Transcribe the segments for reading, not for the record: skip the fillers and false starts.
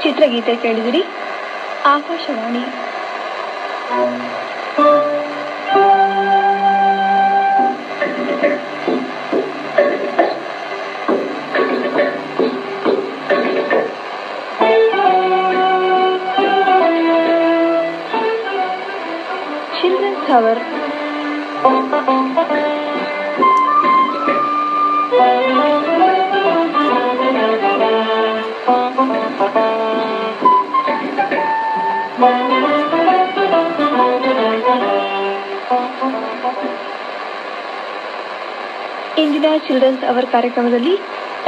ಚಿತ್ರಗೀತೆ ಕೇಳಿದಿರಿ. Akashvani. Children's hour. ಇಂದಿನ children's hour ಕಾರ್ಯಕ್ರಮದಲ್ಲಿ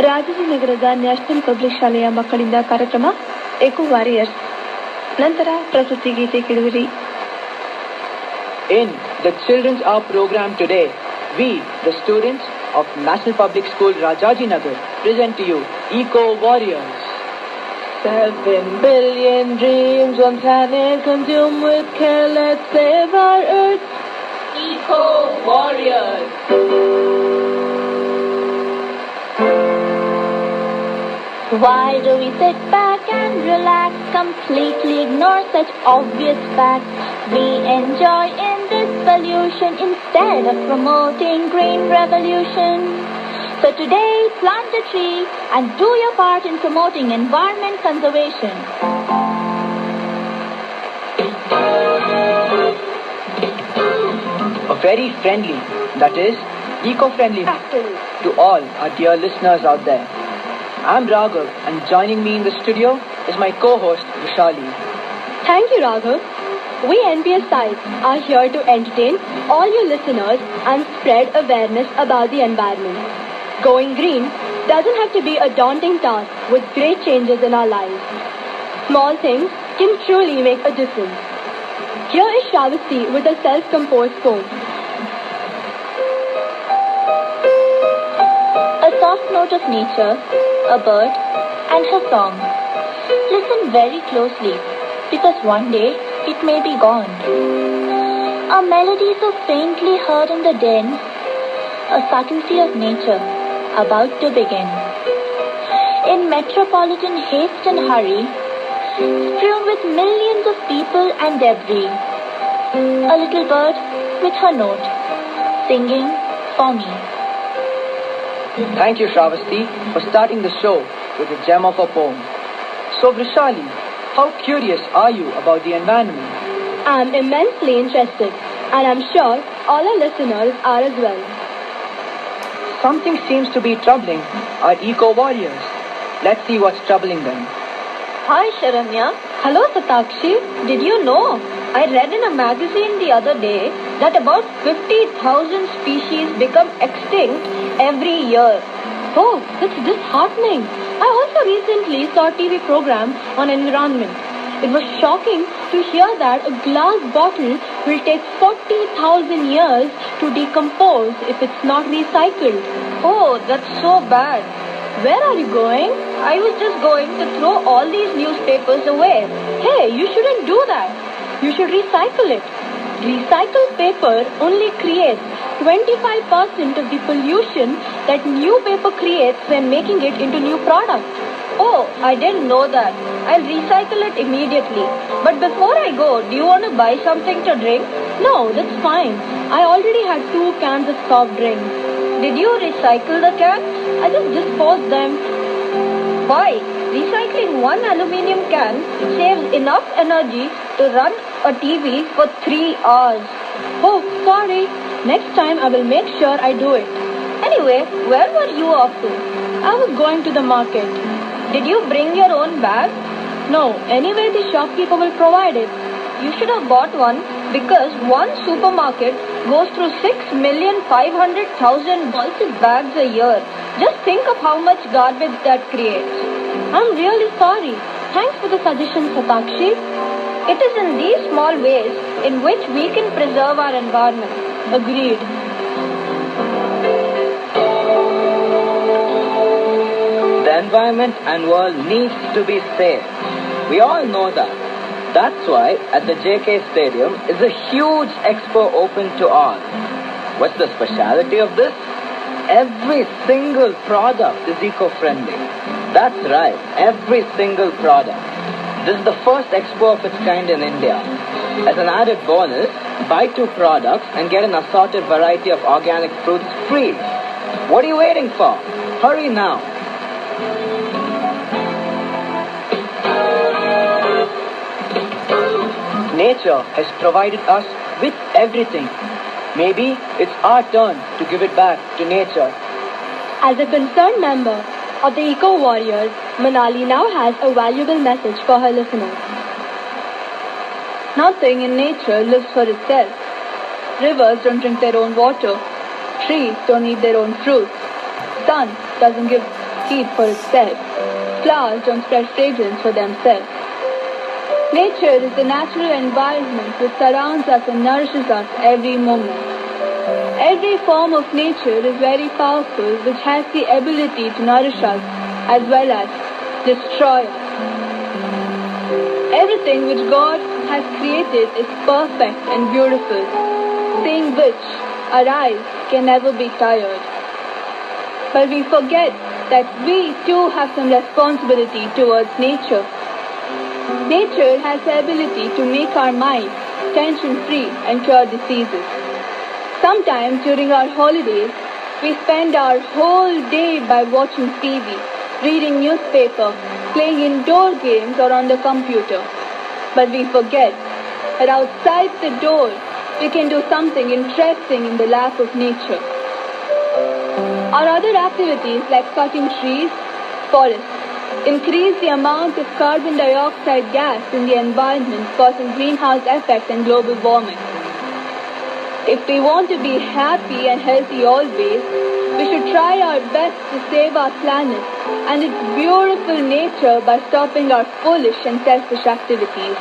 ರಾಜಾಜಿನಗರದ ನ್ಯಾಷನಲ್ ಪಬ್ಲಿಕ್ ಶಾಲೆಯ ಮಕ್ಕಳಿಂದ ಕಾರ್ಯಕ್ರಮ ಎಕೋ ವಾರಿಯರ್ಸ್. ನಂತರ ಪ್ರಸ್ತುತಿ ಗೀತೆ ಕೇಳಿದಿರಿ. In the Children's Hour program today, we, the students of National Public School Rajajinagar, present to you Eco Warriors. 7 billion dreams on planet consumed with care. Let's save our earth. Eco Warriors. Why do we sit back and relax, completely ignore such obvious facts? We enjoy in this pollution instead of promoting green revolution. So today, plant a tree and do your part in promoting environment conservation. A very friendly, that is, eco-friendly to all our dear listeners out there. I'm Raghav, and joining me in the studio is my co-host, Vishali. Thank you, Raghav. We NPSite are here to entertain all your listeners and spread awareness about the environment. Going green doesn't have to be a daunting task with great changes in our lives. Small things can truly make a difference. Here is Shravasti with a self-composed poem. A soft note of nature, a bird, and her song. Listen very closely, because one day it may be gone. A melody so faintly heard in the den, a subtlety of nature about to begin. In metropolitan haste and hurry, strewn with millions of people and debris, a little bird with her note, singing for me. Thank you, Shravasti, for starting the show with a gem of a poem. So, Vrishali, how curious are you about the environment? I'm immensely interested, and I'm sure all our listeners are as well. Something seems to be troubling our eco-warriors. Let's see what's troubling them. Hi, Sharanya. Hello, Satakshi. Did you know? I read in a magazine the other day that about 50,000 species become extinct every year. Oh, that's disheartening. I also recently saw a TV program on environment. It was shocking to hear that a glass bottle will take 40,000 years to decompose if it's not recycled. Oh, that's so bad. Where are you going? I was just going to throw all these newspapers away. Hey, you shouldn't do that. You should recycle it. Recycled paper only creates 25% of the pollution that new paper creates when making it into new products. Oh, I didn't know that. I'll recycle it immediately. But before I go, do you want to buy something to drink? No, that's fine. I already had 2 cans of soft drinks. Did you recycle the cans? I just disposed them. Why? Recycling 1 aluminium can saves enough energy to run a TV for 3 hours. Oh, sorry. Next time I will make sure I do it. Anyway, where were you off to? I was going to the market. Did you bring your own bag? No, anyway the shopkeeper will provide it. You should have bought one because one supermarket goes through 6,500,000 plastic bags a year. Just think of how much garbage that creates. I'm really sorry. Thanks for the suggestion, Satakshi. It is in these small ways in which we can preserve our environment. Agreed. The environment and world needs to be safe. We all know that. That's why at the JK Stadium is a huge expo open to all. What's the speciality of this? Every single product is eco-friendly. That's right, every single product. This is the first expo of its kind in India. As an added bonus, buy 2 products and get an assorted variety of organic fruits free. What are you waiting for? Hurry now. Nature has provided us with everything. Maybe it's our turn to give it back to nature. As a concerned member of the Eco Warriors, Manali now has a valuable message for her listeners. Nothing in nature lives for itself. Rivers don't drink their own water. Trees don't eat their own fruits. Sun doesn't give heat for itself. Flowers don't spread fragrance for themselves. Nature is the natural environment which surrounds us and nourishes us every moment. Every form of nature is very powerful, which has the ability to nourish us as well as destroy us. Everything which God has created is perfect and beautiful, seeing which our eyes can never be tired. But we forget that we too have some responsibility towards nature. Nature has the ability to make our mind tension-free and cure diseases. Sometimes during our holidays, we spend our whole day by watching TV, reading newspaper, playing indoor games or on the computer. But we forget that outside the door, we can do something interesting in the lap of nature. Our other activities like cutting trees, forests, increase the amount of carbon dioxide gas in the environment, causing greenhouse effect and global warming. If we want to be happy and healthy always, we should try our best to save our planet and its beautiful nature by stopping our foolish and selfish activities.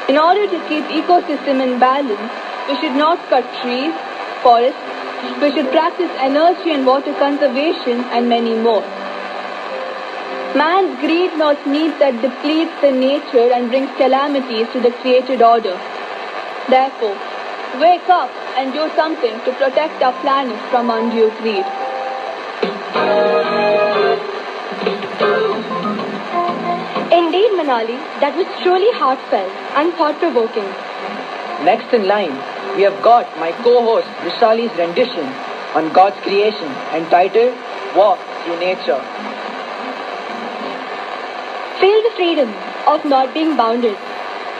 In order to keep ecosystem in balance, we should not cut trees, forests, we should practice energy and water conservation and many more. Man's greed knows needs that depletes the nature and brings calamities to the created order. Therefore, wake up and do something to protect our planet from undue greed. Indeed, Manali, that was truly heartfelt and thought-provoking. Next in line, we have got my co-host Vishali's rendition on God's creation entitled Walk Through Nature. Feel the freedom of not being bounded.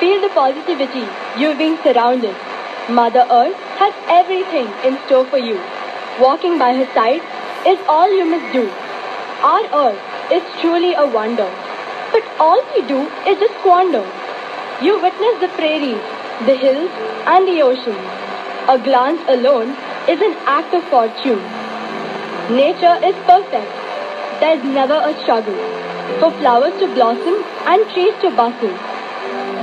Feel the positivity you've been surrounded. Mother Earth has everything in store for you. Walking by her side is all you must do. Our Earth is truly a wonder, but all we do is just squander. You witness the prairies, the hills, and the oceans. A glance alone is an act of fortune. Nature is perfect. There's never a struggle. For flowers to blossom and trees to bustle.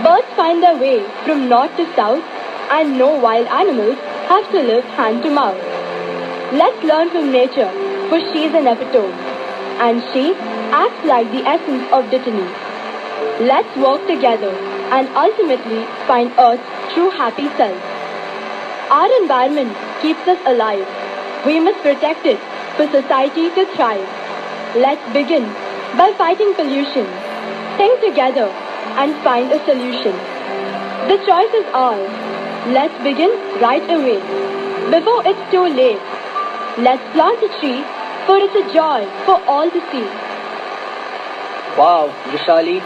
Birds find their way from north to south, and no wild animals have to live hand to mouth. Let's learn from nature, for she's an epitome, and she acts like the essence of Dittany. Let's work together and ultimately find Earth's true happy self. Our environment keeps us alive. We must protect it for society to thrive. Let's begin by fighting pollution. Think together and find a solution. The choice is ours. Let's begin right away, before it's too late. Let's plant a tree, for it's a joy for all to see. Wow, Vishali,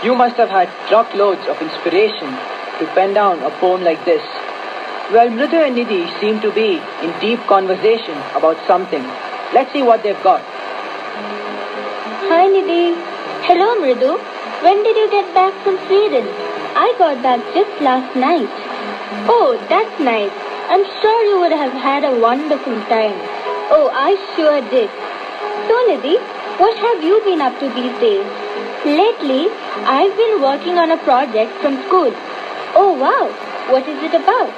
you must have had truckloads of inspiration to pen down a poem like this. Well, Mridu and Nidhi seem to be in deep conversation about something. Let's see what they've got. Hi Nidhi. Hello Mridu. When did you get back from Sweden? I got back just last night. Oh, that's nice. I'm sure you would have had a wonderful time. Oh, I sure did. So Nidhi, what have you been up to these days? Lately, I've been working on a project from school. Oh wow, what is it about?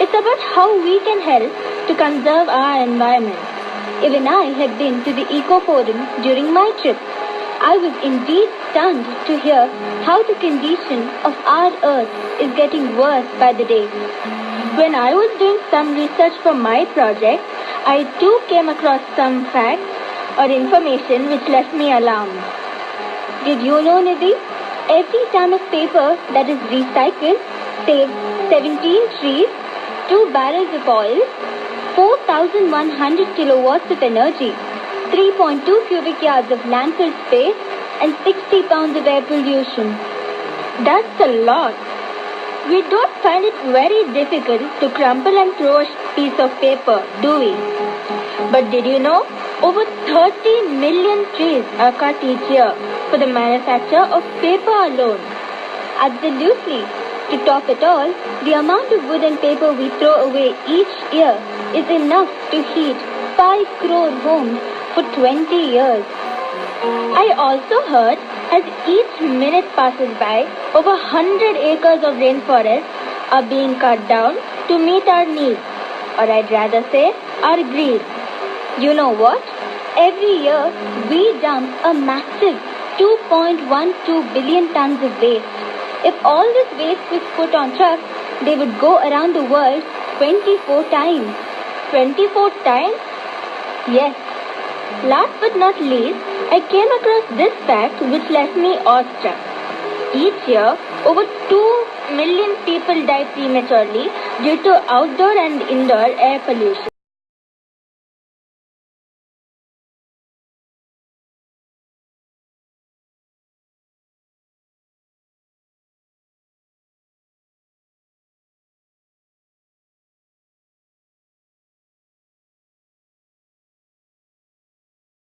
It's about how we can help to conserve our environment. Even I had been to the Eco Forum during my trip. I was indeed stunned to hear how the condition of our earth is getting worse by the day. When I was doing some research for my project, I too came across some facts or information which left me alarmed. Did you know, Nidhi? Every ton of paper that is recycled saves 17 trees, 2 barrels of oil, 4,100 kilowatts of energy, 3.2 cubic yards of landfill space, and 60 pounds of air pollution. That's a lot. We don't find it very difficult to crumple and throw a piece of paper, do we? But did you know? Over 30 million trees are cut each year for the manufacture of paper alone. Absolutely. To top it all, the amount of wood and paper we throw away each year is enough to heat 5 crore homes for 20 years. I also heard as each minute passes by, over 100 acres of rainforest are being cut down to meet our needs, or I'd rather say our greed. You know what? Every year we dump a massive 2.12 billion tons of waste. If all this waste was put on trucks, they would go around the world 24 times. 24 times? Yes. Last but not least, I came across this fact which left me awestruck. Each year, over 2 million people die prematurely due to outdoor and indoor air pollution.